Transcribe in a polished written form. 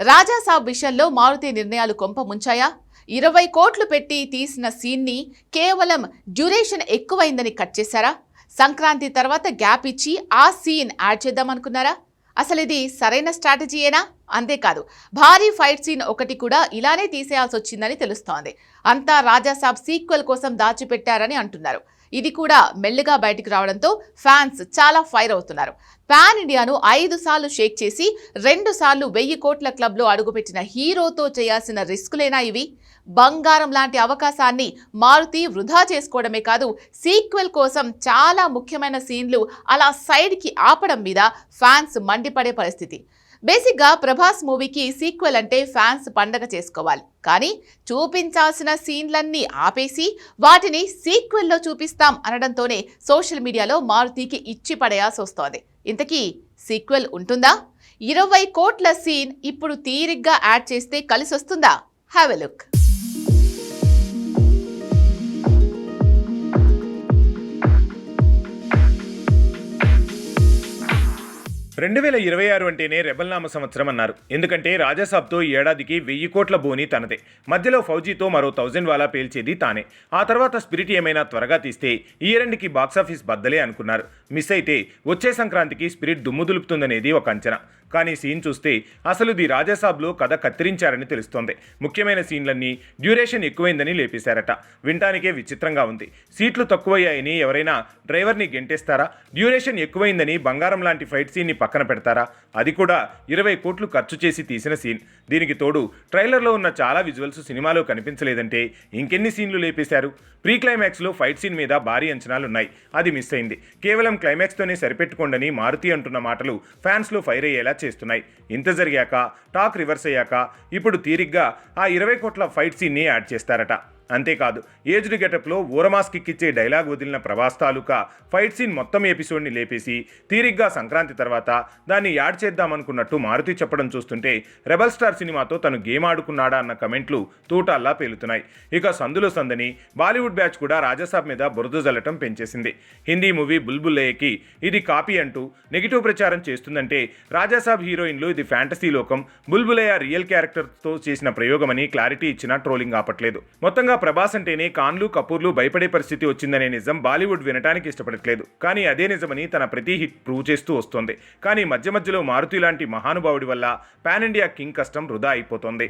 రాజాసాబ్ విషయంలో మారుతి నిర్ణయాలు కొంప ముంచాయా? 20 కోట్లు పెట్టి తీసిన సీన్ని కేవలం డ్యూరేషన్ ఎక్కువైందని కట్ చేశారా? సంక్రాంతి తర్వాత గ్యాప్ ఇచ్చి ఆ సీన్ యాడ్ చేద్దామనుకున్నారా? అసలు ఇది సరైన స్ట్రాటజీయేనా? అంతేకాదు, భారీ ఫైట్ సీన్ ఒకటి కూడా ఇలానే తీసేయాల్సి వచ్చిందని తెలుస్తోంది. అంతా రాజాసాబ్ సీక్వెల్ కోసం దాచిపెట్టారని అంటున్నారు. ఇది కూడా మెల్లిగా బయటికి రావడంతో ఫ్యాన్స్ చాలా ఫైర్ అవుతున్నారు. పాన్ ఇండియాను 5 సార్లు షేక్ చేసి 2 సార్లు 1000 కోట్ల క్లబ్లో అడుగుపెట్టిన హీరోతో చేయాల్సిన రిస్కులేనా ఇవి? బంగారం లాంటి అవకాశాన్ని మారుతి వృధా చేసుకోవడమే కాదు, సీక్వెల్ కోసం చాలా ముఖ్యమైన సీన్లు అలా సైడ్కి ఆపడం మీద ఫ్యాన్స్ మండిపడే పరిస్థితి. బేసిక్గా ప్రభాస్ మూవీకి సీక్వెల్ అంటే ఫ్యాన్స్ పండగ చేసుకోవాలి. కానీ చూపించాల్సిన సీన్లన్నీ ఆపేసి వాటిని సీక్వెల్లో చూపిస్తాం అనడంతోనే సోషల్ మీడియాలో మారుతికి ఇచ్చి పడేయాల్సి వస్తోంది. ఇంతకీ సీక్వెల్ ఉంటుందా? 20 కోట్ల సీన్ ఇప్పుడు తీరిగ్గా యాడ్ చేస్తే కలిసొస్తుందా? Have a look. 2026 అంటేనే రెబల్ నామ సంవత్సరం అన్నారు. ఎందుకంటే రాజాసాబ్తో ఈ ఏడాదికి 1000 కోట్ల బోని తనదే. మధ్యలో ఫౌజీతో మరో 1000 వాలా పేల్చేది తానే. ఆ తర్వాత స్పిరిట్ ఏమైనా త్వరగా తీస్తే ఈ ఏరండికి బాక్సాఫీస్ బద్దలే అనుకున్నారు. మిస్ అయితే వచ్చే సంక్రాంతికి స్పిరిట్ దుమ్ము దులుపుతుందనేది ఒక అంచనా. కానీ సీన్ చూస్తే అసలు ది రాజాసాబ్లో కథ కత్తిరించారని తెలుస్తోంది. ముఖ్యమైన సీన్లన్నీ డ్యూరేషన్ ఎక్కువైందని లేపేశారట. వినటానికే విచిత్రంగా ఉంది. సీట్లు తక్కువయ్యాయని ఎవరైనా డ్రైవర్ని గెంటేస్తారా? డ్యూరేషన్ ఎక్కువైందని బంగారం లాంటి ఫైట్ సీన్ని పక్కన పెడతారా? అది కూడా 20 కోట్లు ఖర్చు చేసి తీసిన సీన్. దీనికి తోడు ట్రైలర్లో ఉన్న చాలా విజువల్స్ సినిమాలో కనిపించలేదంటే ఇంకెన్ని సీన్లు లేపేశారు? ప్రీ క్లైమాక్స్లో ఫైట్ సీన్ మీద భారీ అంచనాలున్నాయి. అది మిస్ అయింది. కేవలం క్లైమాక్స్తోనే సరిపెట్టుకోండని మారుతి అంటున్న మాటలు ఫ్యాన్స్లో ఫైర్ అయ్యేలా చేస్తున్నాయి. ఇంత జరిగాక టాక్ రివర్స్ అయ్యాక ఇప్పుడు తీరిగ్గా ఆ 20 కోట్ల ఫైట్ సీన్ని యాడ్ చేస్తారట. అంతేకాదు, ఏజ్డ్ గెటప్లో ఊరమాస్ కిక్కిచ్చే డైలాగ్ వదిలిన ప్రభాస్ తాలూకా ఫైట్ సీన్ మొత్తం ఎపిసోడ్ని లేపేసి తీరిగ్గా సంక్రాంతి తర్వాత దాన్ని యాడ్ చేద్దామనుకున్నట్టు మారుతి చెప్పడం చూస్తుంటే రెబల్ స్టార్ సినిమాతో తను గేమ్ ఆడుకున్నాడా అన్న కమెంట్లు తూటాల్లా పేలుతున్నాయి. ఇక సందులో సందని బాలీవుడ్ బ్యాచ్ కూడా రాజాసాబ్ మీద బురద జల్లటం పెంచేసింది. హిందీ మూవీ బుల్బుల్లయ్యకి ఇది కాపీ అంటూ నెగిటివ్ ప్రచారం చేస్తుందంటే రాజాసాబ్ హీరోయిన్లు ఇది ఫ్యాంటసీ లోకం, బుల్బులయ్య రియల్ క్యారెక్టర్తో చేసిన ప్రయోగమని క్లారిటీ ఇచ్చినా ట్రోలింగ్ ఆపట్లేదు. మొత్తంగా ప్రభాస్ అంటేనే ఖాన్లు కపూర్లు భయపడే పరిస్థితి వచ్చిందనే నిజం బాలీవుడ్ వినటానికి ఇష్టపడట్లేదు. కానీ అదే నిజమని తన ప్రతి హిట్ ప్రూవ్ చేస్తూ వస్తోంది. కానీ మధ్య మధ్యలో మారుతి లాంటి మహానుభావుడి వల్ల పాన్ ఇండియా కింగ్ కష్టం వృధా అయిపోతోంది.